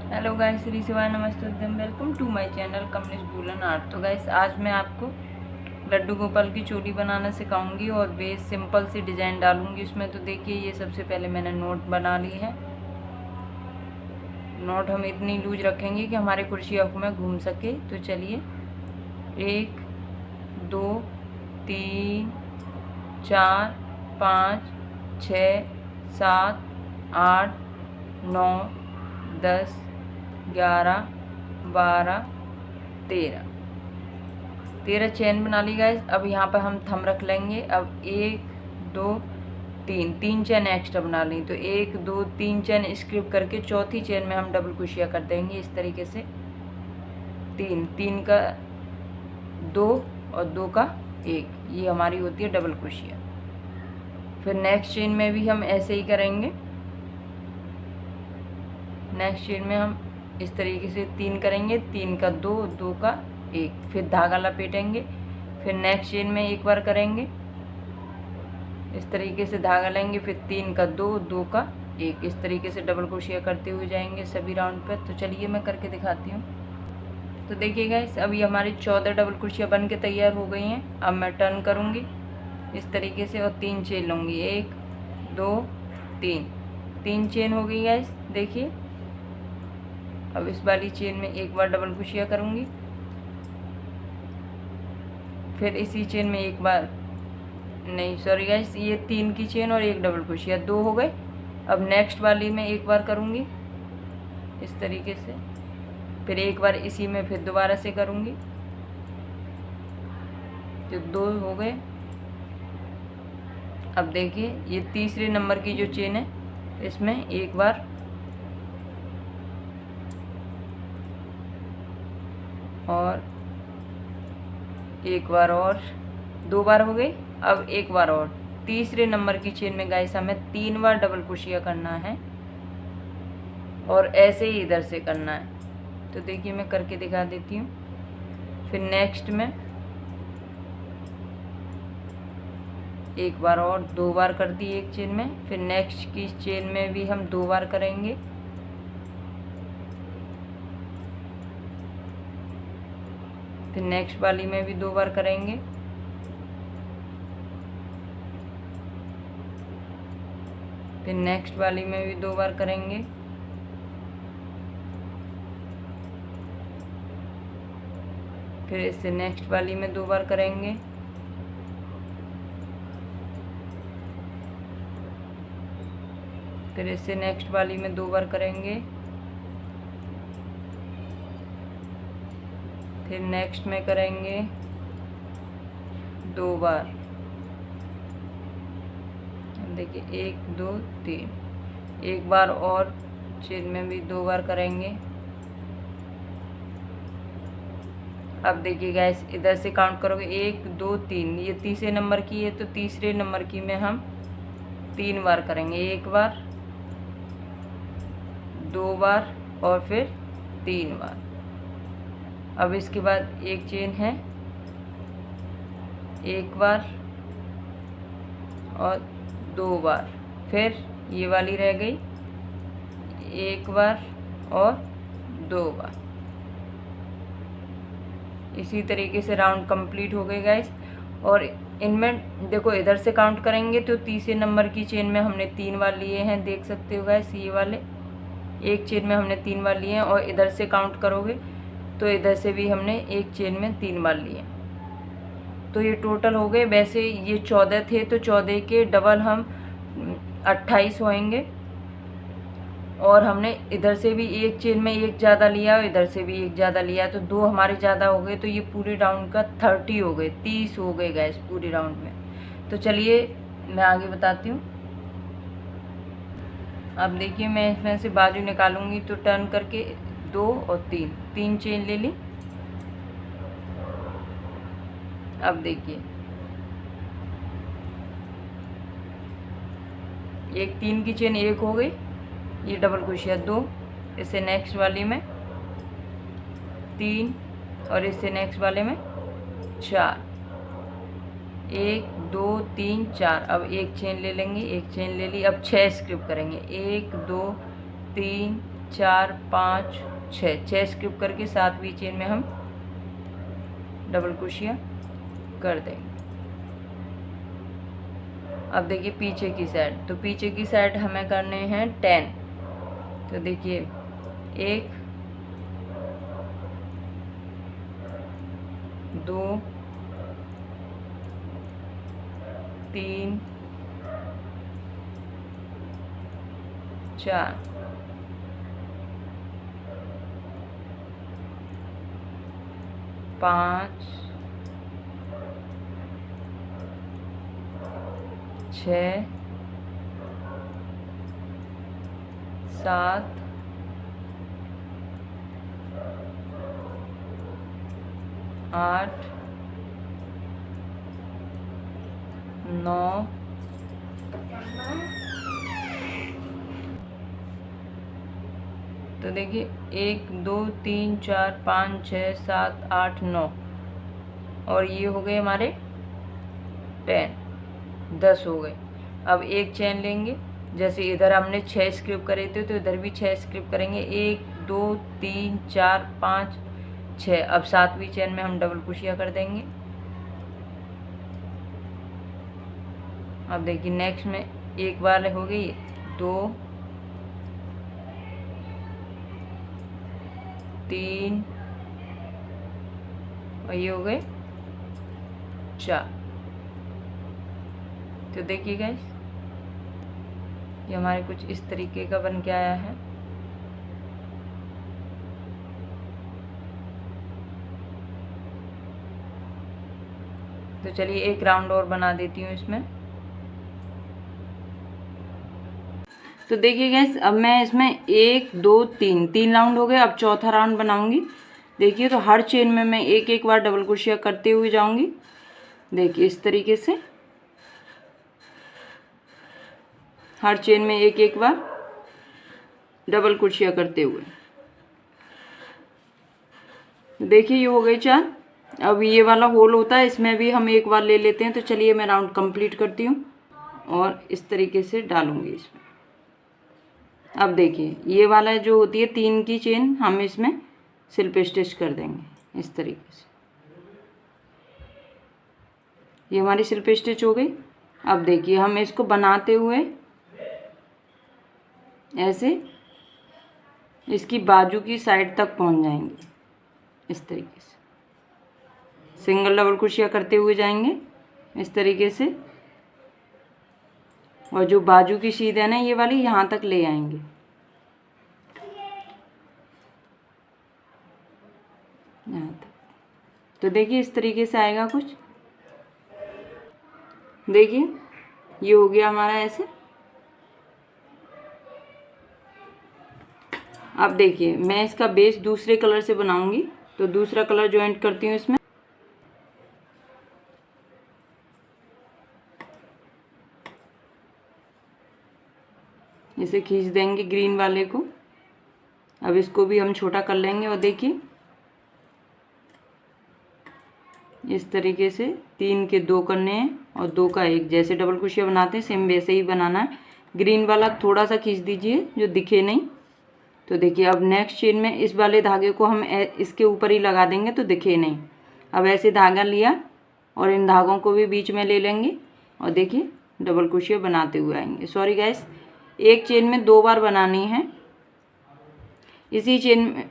Hello guys, Shri Shivay namaste, welcome to my channel Kamlesh woollen art. तो guys आज मैं आपको लड्डू गोपाल की चोटी बनाना सिखाऊंगी और बेस सिंपल सी डिज़ाइन डालूंगी उसमें। तो देखिए, ये सबसे पहले मैंने नोट बना ली है। नोट हम इतनी लूज रखेंगे कि हमारे कुर्सी हक में घूम सके। तो चलिए, 1 2 3 4 5 6 7 8 9 10 11 12 13 चेन बना ली गाइस। अब यहाँ पर हम थंब रख लेंगे। अब 1 2 3 चेन एक्स्ट्रा बना ली। तो 1 2 3 चेन स्किप करके चौथी चेन में हम डबल क्रोशिया कर देंगे इस तरीके से। 3 का 2 और 2 का 1, ये हमारी होती है डबल क्रोशिया। फिर नेक्स्ट चेन में भी हम ऐसे ही करेंगे। नेक्स्ट चेन में हम इस तरीके से 3 करेंगे, 3 का 2, 2 का 1, फिर धागा लपेटेंगे। फिर नेक्स्ट चेन में एक बार करेंगे, इस तरीके से धागा लेंगे, फिर 3 का 2, 2 का 1, इस तरीके से डबल क्रोशिया करते हुए जाएंगे सभी राउंड पर। तो चलिए मैं करके दिखाती हूँ। तो देखिए गाइस, अभी हमारी 14 डबल क्रोशिया बन के तैयार हो गई हैं। अब मैं टर्न करूँगी इस तरीके से और 3 चेन लूँगी, 1 2 3 चेन हो गई गाइस। देखिए, अब इस वाली चेन में एक बार डबल क्रोशिया करूँगी, फिर इसी चेन में एक बार, नहीं सॉरी गाइस, ये 3 की चेन और एक डबल क्रोशिया, 2 हो गए। अब नेक्स्ट वाली में एक बार करूँगी इस तरीके से, फिर एक बार इसी में फिर दोबारा से करूँगी, तो 2 हो गए। अब देखिए, ये तीसरे नंबर की जो चेन है इसमें एक बार और एक बार और, 2 बार हो गई। अब एक बार और तीसरे नंबर की चेन में गाइस हमें 3 बार डबल क्रोशिया करना है और ऐसे ही इधर से करना है। तो देखिए मैं करके दिखा देती हूँ। फिर नेक्स्ट में एक बार और, 2 बार कर दी एक चेन में, फिर नेक्स्ट की चेन में भी हम 2 बार करेंगे, फिर नेक्स्ट वाली में भी 2 बार करेंगे, फिर नेक्स्ट वाली में भी 2 बार करेंगे, फिर इससे नेक्स्ट वाली में 2 बार करेंगे, फिर इससे नेक्स्ट वाली में 2 बार करेंगे, फिर नेक्स्ट में करेंगे 2 बार। देखिए 1 2 3, एक बार और चेन में भी 2 बार करेंगे। अब देखिए गाइस, इधर से काउंट करोगे 1 2 3, ये तीसरे नंबर की है तो तीसरे नंबर की में हम 3 बार करेंगे, एक बार, 2 बार और फिर 3 बार। अब इसके बाद एक चेन है, एक बार और 2 बार, फिर ये वाली रह गई, एक बार और 2 बार। इसी तरीके से राउंड कंप्लीट हो गए गाइस। और इनमें देखो, इधर से काउंट करेंगे तो तीसरे नंबर की चेन में हमने 3 बार लिए हैं, देख सकते हो गाइस, ये वाले एक चेन में हमने 3 बार लिए हैं। और इधर से काउंट करोगे तो इधर से भी हमने एक चेन में 3 बार लिए। तो ये टोटल हो गए। वैसे ये 14 थे तो 14 के डबल हम 28 होएंगे। और हमने इधर से भी एक चेन में एक ज़्यादा लिया और इधर से भी एक ज़्यादा लिया, तो 2 हमारे ज़्यादा हो गए। तो ये पूरे राउंड का 30 हो गए, 30 हो गए गैस पूरे राउंड में। तो चलिए मैं आगे बताती हूँ। अब देखिए, मैं इसमें से बाजू निकालूंगी तो टर्न करके 2 और 3 चेन ले ली। अब देखिए, एक 3 की चेन एक हो गई, ये डबल क्रोशिया 2, इससे नेक्स्ट वाली में 3 और इससे नेक्स्ट वाले में 4, 1 2 3 4। अब एक चेन ले लेंगे, एक चेन ले ली। अब 6 स्किप करेंगे, 1 2 3 4 5 6, 6 स्किप करके 7वीं चेन में हम डबल क्रोशिया कर देंगे। अब देखिए पीछे की साइड, तो पीछे की साइड हमें करने हैं 10। तो देखिए 1 2 3 4 5 6 7 8 9 तो देखिए 1 2 3 4 5 6 7 8 9 और ये हो गए हमारे 10 हो गए। अब एक चेन लेंगे, जैसे इधर हमने 6 स्क्रिप करे थे तो इधर भी 6 स्क्रिप करेंगे। 1 2 3 4 5 6। अब 7वीं चेन में हम डबल क्रोशिया कर देंगे। अब देखिए नेक्स्ट में एक बार हो गई 2 3 और ये हो गए 4। तो देखिए गाइस ये हमारे कुछ इस तरीके का बन के आया है। तो चलिए एक राउंड और बना देती हूँ इसमें। तो देखिए गाइस अब मैं इसमें 1 2 3 राउंड हो गए। अब चौथा राउंड बनाऊंगी। देखिए तो हर चेन में मैं एक एक बार डबल क्रोशिया करते हुए जाऊंगी। देखिए इस तरीके से हर चेन में एक एक बार डबल क्रोशिया करते हुए। देखिए ये हो गई 4। अब ये वाला होल होता है, इसमें भी हम एक बार ले लेते हैं। तो चलिए मैं राउंड कंप्लीट करती हूँ और इस तरीके से डालूंगी इसमें। अब देखिए ये वाला जो होती है 3 की चेन हम इसमें स्लिप स्टिच कर देंगे इस तरीके से। ये हमारी स्लिप स्टिच हो गई। अब देखिए हम इसको बनाते हुए ऐसे इसकी बाजू की साइड तक पहुंच जाएंगे इस तरीके से। सिंगल डबल क्रोशिया करते हुए जाएंगे इस तरीके से और जो बाजू की शीट है ना ये वाली यहाँ तक ले आएंगे। यहाँ तक। तो देखिए इस तरीके से आएगा कुछ। देखिए ये हो गया हमारा ऐसे। अब देखिए मैं इसका बेस दूसरे कलर से बनाऊंगी, तो दूसरा कलर ज्वाइंट करती हूँ इसमें। इसे खींच देंगे ग्रीन वाले को। अब इसको भी हम छोटा कर लेंगे और देखिए इस तरीके से 3 के 2 करने हैं और 2 का 1। जैसे डबल क्रोशिया बनाते हैं सेम वैसे ही बनाना है। ग्रीन वाला थोड़ा सा खींच दीजिए जो दिखे नहीं। तो देखिए अब नेक्स्ट चेन में इस वाले धागे को हम इसके ऊपर ही लगा देंगे तो दिखे नहीं। अब ऐसे धागा लिया और इन धागों को भी बीच में ले लेंगे और देखिए डबल क्रोशिया बनाते हुए आएंगे। सॉरी गाइस, एक चेन में 2 बार बनानी है। इसी चेन में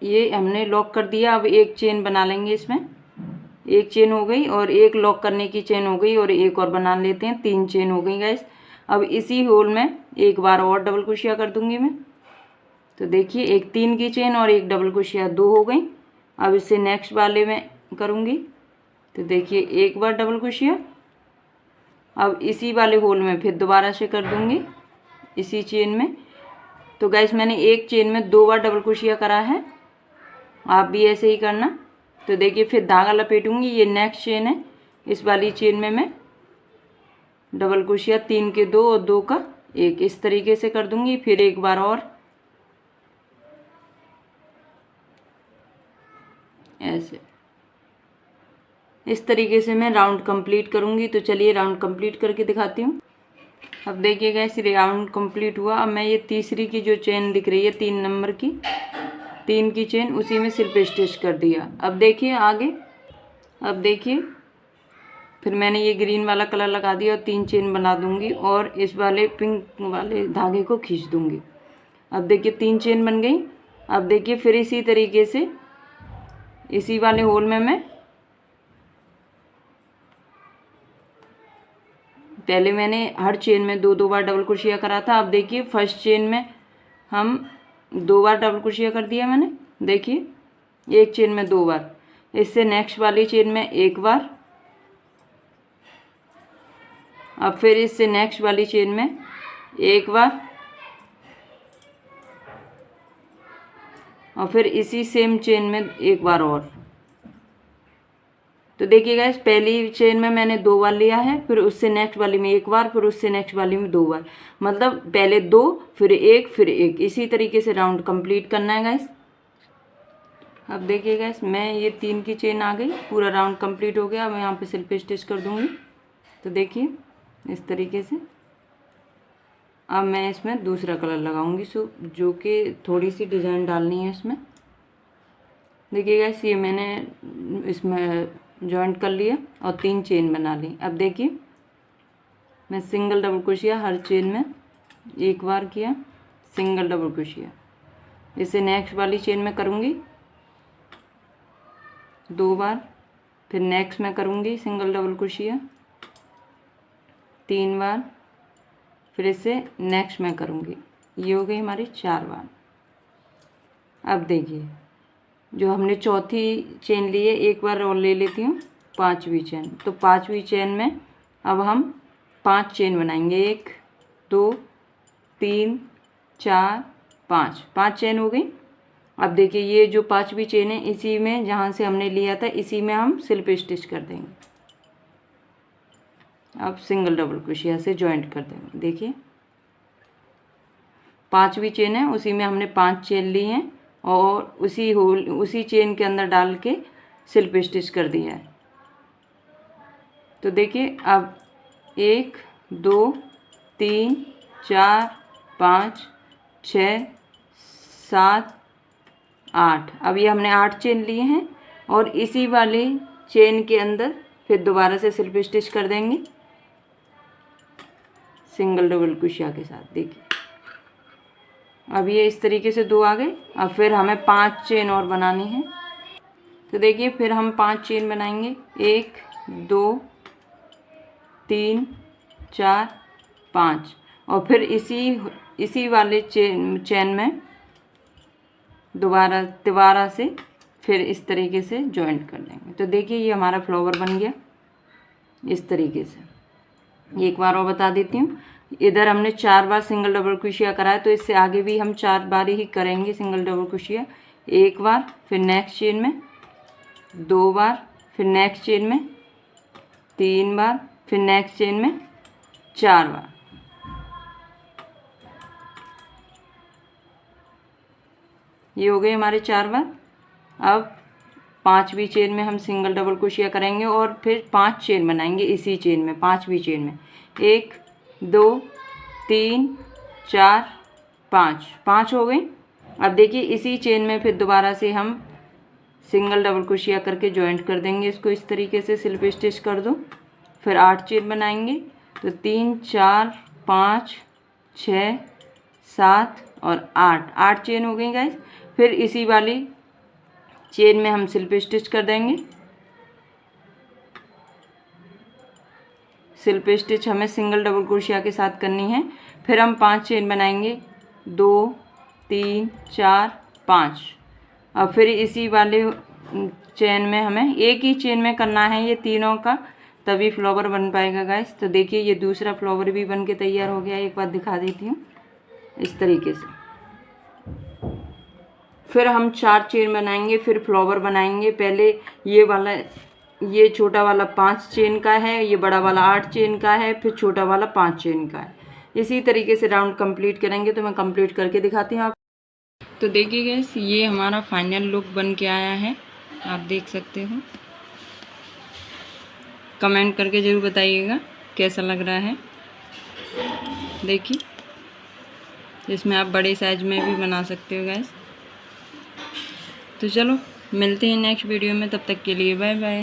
ये हमने लॉक कर दिया। अब एक चेन बना लेंगे इसमें। एक चेन हो गई और एक लॉक करने की चेन हो गई और एक और बना लेते हैं। 3 चेन हो गई गाइस। अब इसी होल में एक बार और डबल क्रोशिया कर दूंगी मैं। तो देखिए एक 3 की चेन और एक डबल क्रोशिया 2 हो गई। अब इससे नेक्स्ट वाले में करूंगी। तो देखिए एक बार डबल क्रोशिया। अब इसी वाले होल में फिर दोबारा से कर दूंगी इसी चेन में। तो गाइस मैंने एक चेन में 2 बार डबल क्रोशिया करा है, आप भी ऐसे ही करना। तो देखिए फिर धागा लपेटूंगी। ये नेक्स्ट चेन है, इस वाली चेन में मैं डबल क्रोशिया 3 के 2 और 2 का 1 इस तरीके से कर दूंगी। फिर एक बार और ऐसे इस तरीके से मैं राउंड कंप्लीट करूंगी। तो चलिए राउंड कंप्लीट करके दिखाती हूँ। अब देखिए गाइस राउंड कंप्लीट हुआ। अब मैं ये तीसरी की जो चेन दिख रही है 3 नंबर की, 3 की चेन उसी में सिर्फ स्टिच कर दिया। अब देखिए आगे, अब देखिए फिर मैंने ये ग्रीन वाला कलर लगा दिया और 3 चेन बना दूंगी और इस वाले पिंक वाले धागे को खींच दूंगी। अब देखिए 3 चेन बन गई। अब देखिए फिर इसी तरीके से इसी वाले होल में मैं पहले मैंने हर चेन में 2-2 बार डबल क्रोशिया करा था। अब देखिए फर्स्ट चेन में हम 2 बार डबल क्रोशिया कर दिया मैंने, देखिए एक चेन में 2 बार, इससे नेक्स्ट वाली चेन में 1 बार, अब फिर इससे नेक्स्ट वाली चेन में 1 बार और फिर इसी सेम चेन में 1 बार और। तो देखिए गाइस पहली चेन में मैंने 2 बार लिया है, फिर उससे नेक्स्ट वाली में 1 बार, फिर उससे नेक्स्ट वाली में 2 बार, मतलब पहले 2 फिर 1 फिर 1, इसी तरीके से राउंड कंप्लीट करना है गाइस। अब देखिए गाइस मैं ये 3 की चेन आ गई, पूरा राउंड कंप्लीट हो गया। अब मैं यहाँ पे सिल्प स्टिच कर दूँगी। तो देखिए इस तरीके से अब मैं इसमें दूसरा कलर लगाऊंगी, जो कि थोड़ी सी डिज़ाइन डालनी है इसमें। देखिए गाइस ये मैंने इसमें जॉइंट कर लिया और 3 चेन बना ली। अब देखिए मैं सिंगल डबल क्रोशिया हर चेन में 1 बार किया, सिंगल डबल क्रोशिया, इसे नेक्स्ट वाली चेन में करूँगी 2 बार, फिर नेक्स्ट में करूँगी सिंगल डबल क्रोशिया 3 बार, फिर इसे नेक्स्ट में करूँगी, ये हो गई हमारी 4 बार। अब देखिए जो हमने चौथी चेन ली है, 1 बार और ले लेती हूँ 5वीं चेन। तो 5वीं चेन में अब हम 5 चेन बनाएंगे, 1 2 3 4 5, 5 चेन हो गई। अब देखिए ये जो 5वीं चेन है इसी में जहाँ से हमने लिया था इसी में हम सिल्प स्टिच कर देंगे। अब सिंगल डबल क्रोशिया से जॉइंट कर देंगे। देखिए 5वीं चेन है उसी में हमने 5 चेन ली हैं और उसी चेन के अंदर डाल के सिल्प स्टिच कर दिया है। तो देखिए अब 1 2 3 4 5 6 7 8, अब ये हमने 8 चेन लिए हैं और इसी वाली चेन के अंदर फिर दोबारा से सिल्प स्टिच कर देंगे सिंगल डबल क्रोशिया के साथ। देखिए अब ये इस तरीके से 2 आ गए। अब फिर हमें 5 चेन और बनानी है। तो देखिए फिर हम 5 चेन बनाएंगे, 1 2 3 4 5 और फिर इसी वाले चेन में दोबारा से फिर इस तरीके से जॉइंट कर देंगे। तो देखिए ये हमारा फ्लावर बन गया इस तरीके से। एक बार और बता देती हूँ, इधर हमने 4 बार सिंगल डबल क्रोशिया करा है, तो इससे आगे भी हम 4 बार ही करेंगे सिंगल डबल क्रोशिया। 1 बार, फिर नेक्स्ट चेन में 2 बार, फिर नेक्स्ट चेन में 3 बार, फिर नेक्स्ट चेन में 4 बार। ये हो गए हमारे 4 बार। अब 5वीं चेन में हम सिंगल डबल क्रोशिया करेंगे और फिर 5 चेन बनाएंगे इसी चेन में, 5वीं चेन में 1 2 3 4 5, 5 हो गई। अब देखिए इसी चेन में फिर दोबारा से हम सिंगल डबल क्रोशिया करके जॉइंट कर देंगे इसको, इस तरीके से सिल्प स्टिच कर दो। फिर 8 चेन बनाएंगे, तो 3 4 5 6 7 और 8 चेन हो गई गाइस। फिर इसी वाली चेन में हम सिल्प स्टिच कर देंगे। सिल्प स्टिच हमें सिंगल डबल क्रोशिया के साथ करनी है। फिर हम 5 चेन बनाएंगे, 2 3 4 5। अब फिर इसी वाले चेन में हमें एक ही चेन में करना है ये तीनों का, तभी फ्लावर बन पाएगा गाइस। तो देखिए ये दूसरा फ्लावर भी बन के तैयार हो गया, एक बार दिखा देती हूँ इस तरीके से। फिर हम 4 चेन बनाएंगे, फिर फ्लावर बनाएंगे। पहले ये छोटा वाला 5 चेन का है, ये बड़ा वाला 8 चेन का है, फिर छोटा वाला 5 चेन का है। इसी तरीके से राउंड कंप्लीट करेंगे। तो मैं कंप्लीट करके दिखाती हूँ आप। तो देखिए गाइस ये हमारा फाइनल लुक बन के आया है, आप देख सकते हो। कमेंट करके ज़रूर बताइएगा कैसा लग रहा है। देखिए, इसमें आप बड़े साइज में भी बना सकते हो गाइस। तो चलो मिलते हैं नेक्स्ट वीडियो में, तब तक के लिए बाय बाय।